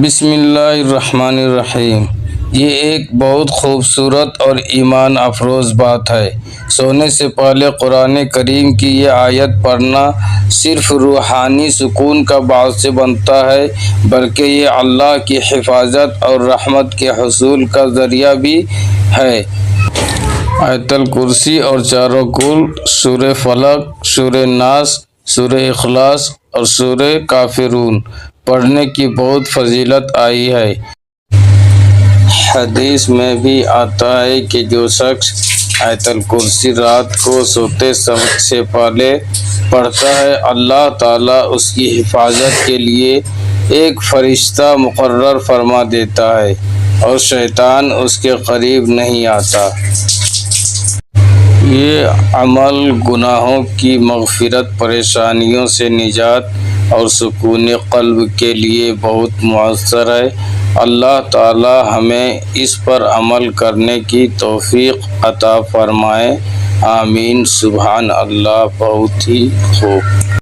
بسم اللہ الرحمن الرحیم۔ یہ ایک بہت خوبصورت اور ایمان افروز بات ہے۔ سونے سے پہلے قرآن کریم کی یہ آیت پڑھنا صرف روحانی سکون کا باعث بنتا ہے، بلکہ یہ اللہ کی حفاظت اور رحمت کے حصول کا ذریعہ بھی ہے۔ آیت الکرسی اور چاروں کل، سورہ فلق، سورہ ناس، سورہ اخلاص اور سورہ کافرون پڑھنے کی بہت فضیلت آئی ہے۔ حدیث میں بھی آتا ہے کہ جو شخص آیت الکرسی رات کو سوتے سے پہلے پڑھتا ہے، اللہ تعالیٰ اس کی حفاظت کے لیے ایک فرشتہ مقرر فرما دیتا ہے اور شیطان اس کے قریب نہیں آتا۔ یہ عمل گناہوں کی مغفرت، پریشانیوں سے نجات اور سکون قلب کے لیے بہت مؤثر ہے۔ اللہ تعالی ہمیں اس پر عمل کرنے کی توفیق عطا فرمائے۔ آمین۔ سبحان اللہ۔ بہت ہی خوب۔